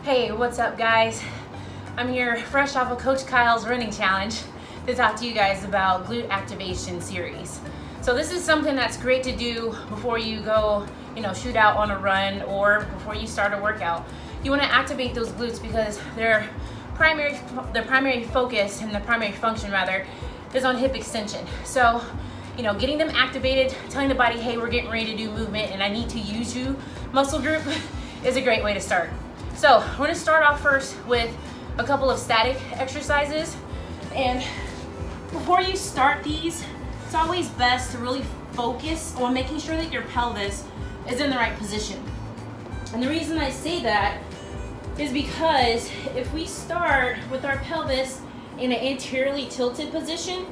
Hey, what's up guys? I'm here fresh off of Coach Kyle's running challenge to talk to you guys about glute activation series. So this is something that's great to do before you go, shoot out on a run or before you start a workout. You want to activate those glutes because their primary focus and the primary function rather is on hip extension. So, getting them activated, telling the body, hey, we're getting ready to do movement and I need to use you muscle group is a great way to start. So we're gonna start off first with a couple of static exercises. And before you start these, it's always best to really focus on making sure that your pelvis is in the right position. And the reason I say that is because if we start with our pelvis in an anteriorly tilted position,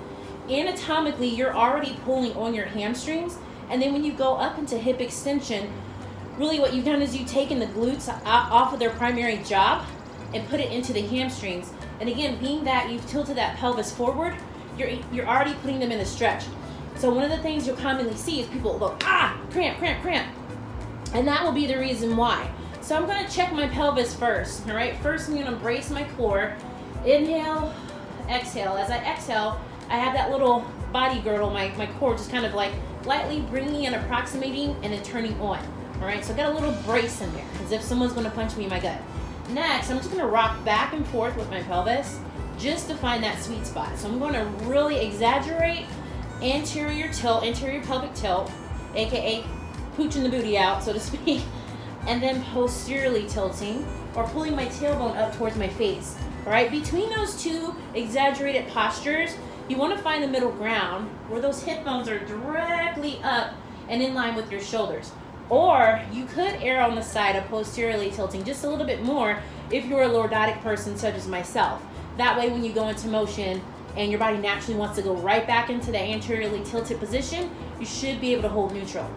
anatomically you're already pulling on your hamstrings. And then when you go up into hip extension, really what you've done is you've taken the glutes off of their primary job and put it into the hamstrings. And again, being that you've tilted that pelvis forward, you're already putting them in a stretch. So one of the things you'll commonly see is people go, cramp. And that will be the reason why. So I'm gonna check my pelvis first, all right? First, I'm gonna brace my core. Inhale, exhale. As I exhale, I have that little body girdle, my core just kind of like lightly bringing and approximating and then turning on. All right, so I got a little brace in there, as if someone's gonna punch me in my gut. Next, I'm just gonna rock back and forth with my pelvis just to find that sweet spot. So I'm gonna really exaggerate anterior tilt, anterior pelvic tilt, AKA pooching the booty out, so to speak, and then posteriorly tilting or pulling my tailbone up towards my face. All right, between those two exaggerated postures, you wanna find the middle ground where those hip bones are directly up and in line with your shoulders. Or you could err on the side of posteriorly tilting just a little bit more if you're a lordotic person such as myself. That way when you go into motion and your body naturally wants to go right back into the anteriorly tilted position, you should be able to hold neutral.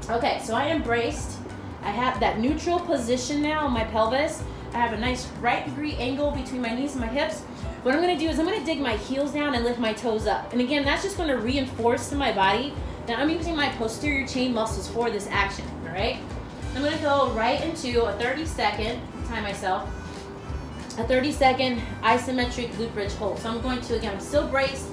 Okay, so I am braced. I have that neutral position now on my pelvis. I have a nice right degree angle between my knees and my hips. What I'm gonna do is I'm gonna dig my heels down and lift my toes up. And again, that's just gonna reinforce to my body that I'm using my posterior chain muscles for this action, all right? I'm gonna go right into a 30-second, time myself, a 30-second isometric glute bridge hold. So I'm going to, again, I'm still braced,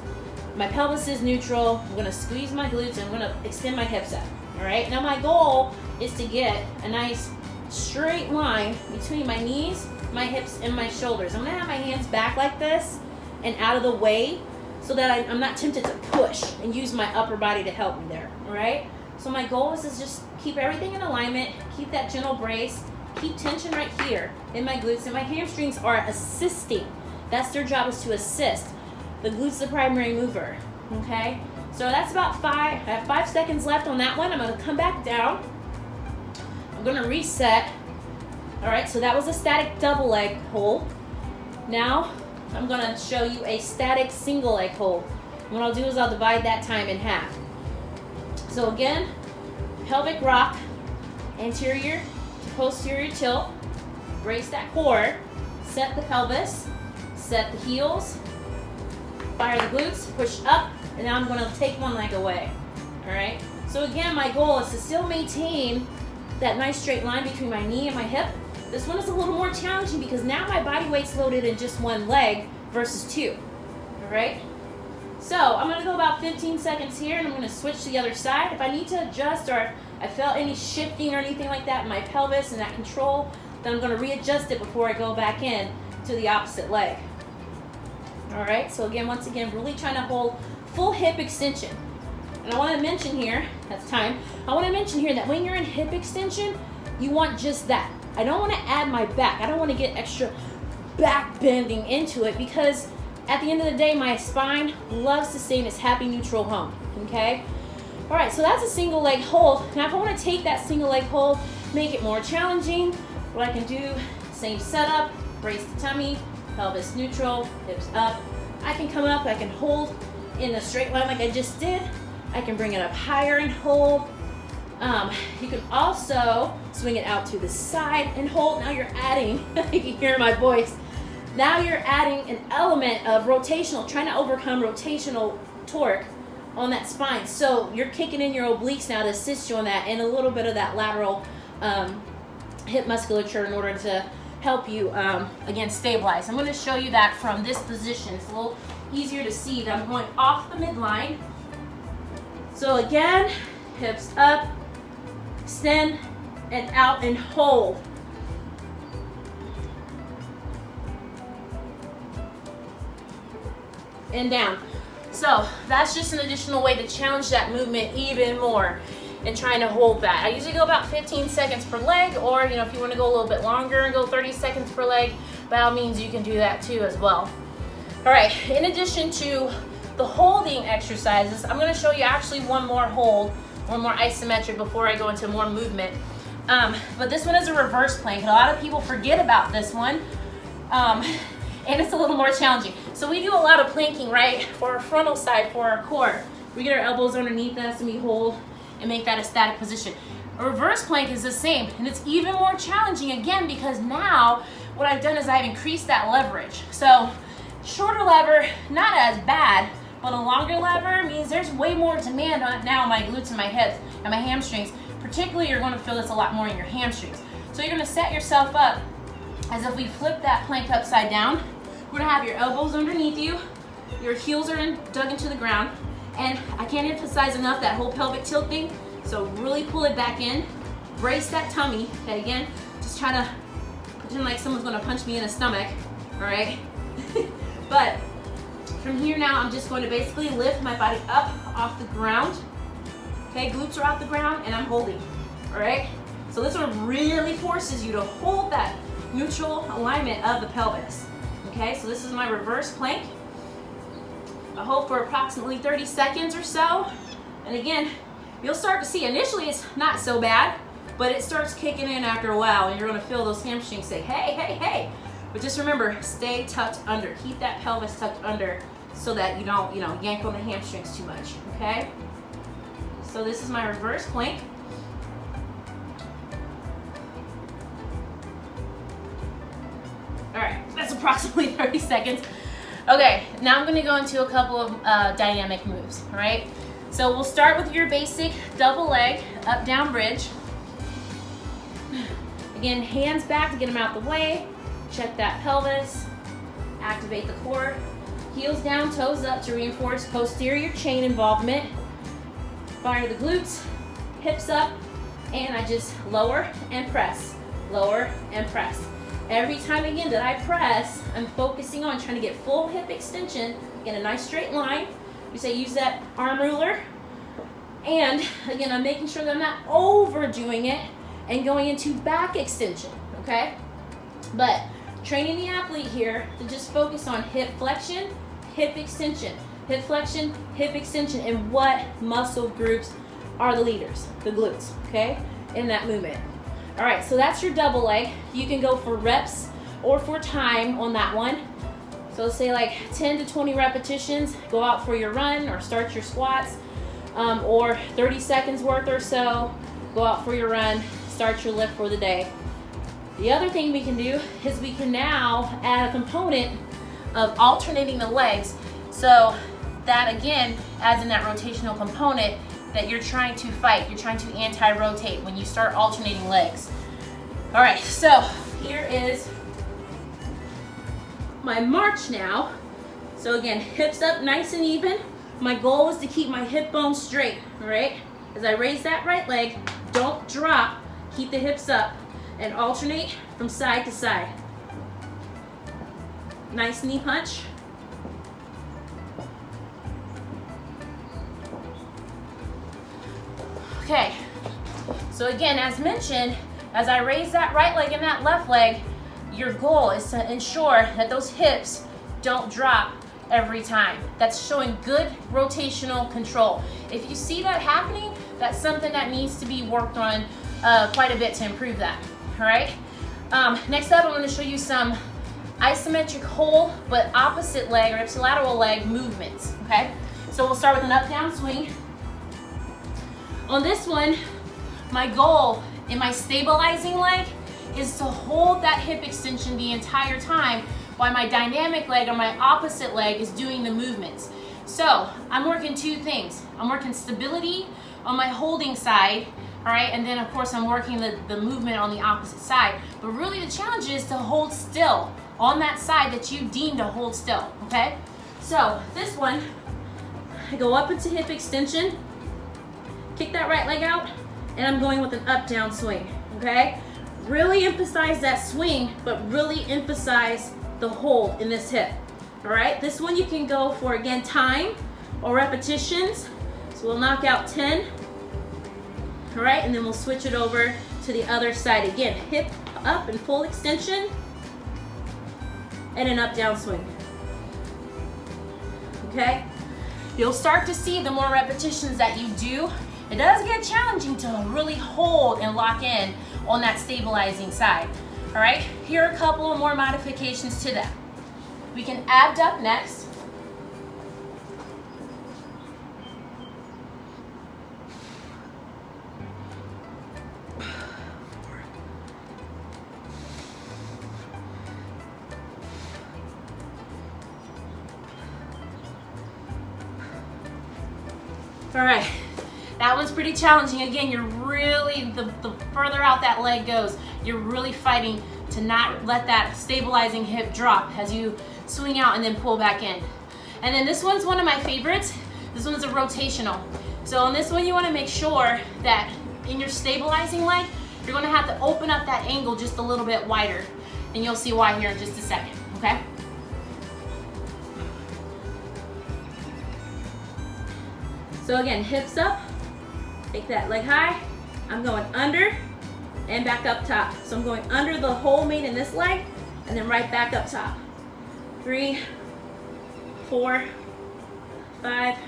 my pelvis is neutral, I'm gonna squeeze my glutes and I'm gonna extend my hips up, all right? Now my goal is to get a nice straight line between my knees, my hips, and my shoulders. I'm gonna have my hands back like this and out of the way so that I'm not tempted to push and use my upper body to help me there, all right? So my goal is to just keep everything in alignment, keep that gentle brace, keep tension right here in my glutes, and my hamstrings are assisting. That's their job, is to assist. The glute's the primary mover, okay? So that's about I have 5 seconds left on that one. I'm gonna come back down. I'm gonna reset. All right, so that was a static double leg hold. Now, I'm gonna show you a static single leg hold. What I'll do is I'll divide that time in half. So again, pelvic rock, anterior to posterior tilt, brace that core, set the pelvis, set the heels, fire the glutes, push up, and now I'm gonna take one leg away, all right? So again, my goal is to still maintain that nice straight line between my knee and my hip. This one is a little more challenging because now my body weight's loaded in just one leg versus two, all right? So I'm gonna go about 15 seconds here and I'm gonna switch to the other side. If I need to adjust or I felt any shifting or anything like that in my pelvis and that control, then I'm gonna readjust it before I go back in to the opposite leg. All right, so again, once again, really trying to hold full hip extension. And I wanna mention here, that's time, I wanna mention here that when you're in hip extension, you want just that. I don't want to add my back. I don't want to get extra back bending into it because at the end of the day, my spine loves to stay in its happy neutral home, okay? All right, so that's a single leg hold. Now if I want to take that single leg hold, make it more challenging, what I can do, same setup, brace the tummy, pelvis neutral, hips up. I can come up, I can hold in a straight line like I just did. I can bring it up higher and hold. You can also swing it out to the side and hold. Now you're adding, you can hear my voice. Now you're adding an element of rotational, trying to overcome rotational torque on that spine. So you're kicking in your obliques now to assist you on that and a little bit of that lateral hip musculature in order to help you, again, stabilize. I'm gonna show you that from this position. It's a little easier to see that I'm going off the midline. So again, hips up, extend, and out, and hold. And down. So that's just an additional way to challenge that movement even more and trying to hold that. I usually go about 15 seconds per leg, or if you want to go a little bit longer and go 30 seconds per leg, by all means you can do that too as well. All right, in addition to the holding exercises, I'm going to show you actually one more hold, one more isometric before I go into more movement. But this one is a reverse plank. A lot of people forget about this one. And it's a little more challenging. So we do a lot of planking, right, for our frontal side, for our core. We get our elbows underneath us and we hold and make that a static position. A reverse plank is the same, and it's even more challenging again because now what I've done is I've increased that leverage. So shorter lever, not as bad, but a longer lever means there's way more demand on now on my glutes and my hips and my hamstrings. Particularly, you're going to feel this a lot more in your hamstrings. So you're going to set yourself up as if we flip that plank upside down. We're gonna have your elbows underneath you, your heels are dug into the ground, and I can't emphasize enough that whole pelvic tilting, so really pull it back in, brace that tummy, okay, again, just try to pretend like someone's gonna punch me in the stomach, all right? But from here now, I'm just going to basically lift my body up off the ground, okay, glutes are off the ground, and I'm holding, all right? So this one really forces you to hold that neutral alignment of the pelvis. Okay, so this is my reverse plank. I hold for approximately 30 seconds or so. And again, you'll start to see, initially it's not so bad, but it starts kicking in after a while and you're gonna feel those hamstrings say, hey, hey, hey. But just remember, stay tucked under. Keep that pelvis tucked under so that you don't, yank on the hamstrings too much, okay? So this is my reverse plank. All right, that's approximately 30 seconds. Okay, now I'm gonna go into a couple of dynamic moves, all right? So we'll start with your basic double leg, up, down bridge. Again, hands back to get them out the way. Check that pelvis, activate the core. Heels down, toes up to reinforce posterior chain involvement. Fire the glutes, hips up, and I just lower and press, lower and press. Every time again that I press, I'm focusing on trying to get full hip extension in a nice straight line. We say use that arm ruler. And again, I'm making sure that I'm not overdoing it and going into back extension, okay? But training the athlete here to just focus on hip flexion, hip extension, hip flexion, hip extension, and what muscle groups are the leaders, the glutes, okay, in that movement. All right, so that's your double leg. You can go for reps or for time on that one. So say like 10 to 20 repetitions, go out for your run or start your squats, or 30 seconds worth or so, go out for your run, start your lift for the day. The other thing we can do is we can now add a component of alternating the legs. So that again adds in that rotational component that you're trying to fight, you're trying to anti-rotate when you start alternating legs. All right, so here is my march now. So again, hips up nice and even. My goal is to keep my hip bones straight, all right? As I raise that right leg, don't drop, keep the hips up and alternate from side to side. Nice knee punch. Okay, so again, as mentioned, as I raise that right leg and that left leg, your goal is to ensure that those hips don't drop every time. That's showing good rotational control. If you see that happening, that's something that needs to be worked on quite a bit to improve that, all right? Next up, I'm gonna show you some isometric hold, but opposite leg or ipsilateral leg movements, okay? So we'll start with an up-down swing. On this one, my goal in my stabilizing leg is to hold that hip extension the entire time while my dynamic leg or my opposite leg is doing the movements. So I'm working two things. I'm working stability on my holding side All right, and then of course I'm working the movement on the opposite side. But really the challenge is to hold still on that side that you deem to hold still, okay? So this one, I go up into hip extension, kick that right leg out, and I'm going with an up down swing, okay? Really emphasize that swing, but really emphasize the hold in this hip, all right? This one you can go for, again, time or repetitions. So we'll knock out 10, all right? And then we'll switch it over to the other side. Again, hip up and full extension, and an up down swing, okay? You'll start to see the more repetitions that you do, it does get challenging to really hold and lock in on that stabilizing side. All right, here are a couple of more modifications to that. We can abduct next. All right, that one's pretty challenging. Again, you're really, the further out that leg goes, you're really fighting to not let that stabilizing hip drop as you swing out and then pull back in. And then this one's one of my favorites. This one's a rotational. So on this one, you wanna make sure that in your stabilizing leg, you're gonna have to open up that angle just a little bit wider. And you'll see why here in just a second, okay? So again, hips up, take that leg high. I'm going under and back up top. So I'm going under the hole made in this leg and then right back up top. 3, 4, 5,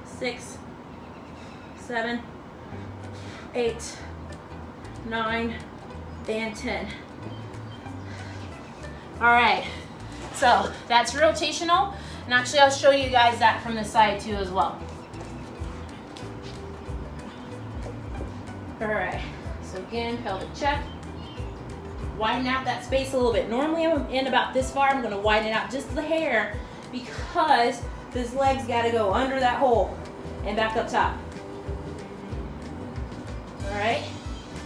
6, 7, 8, 9, and 10. All right, so that's rotational. And actually I'll show you guys that from the side too as well. All right, so again, pelvic check. Widen out that space a little bit. Normally I'm in about this far. I'm gonna widen it out just the hair because this leg's gotta go under that hole and back up top. All right,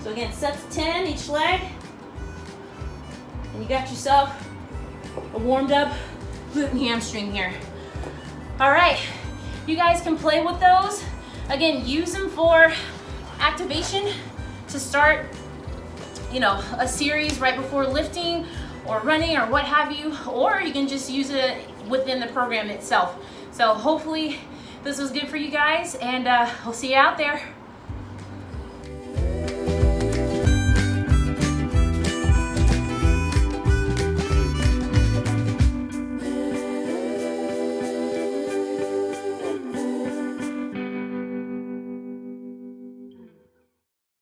so again, sets 10 each leg. And you got yourself a warmed up glute and hamstring here. All right, you guys can play with those. Again, use them for activation to start, you know, a series right before lifting or running or what have you, or you can just use it within the program itself. So hopefully this was good for you guys, and we'll see you out there.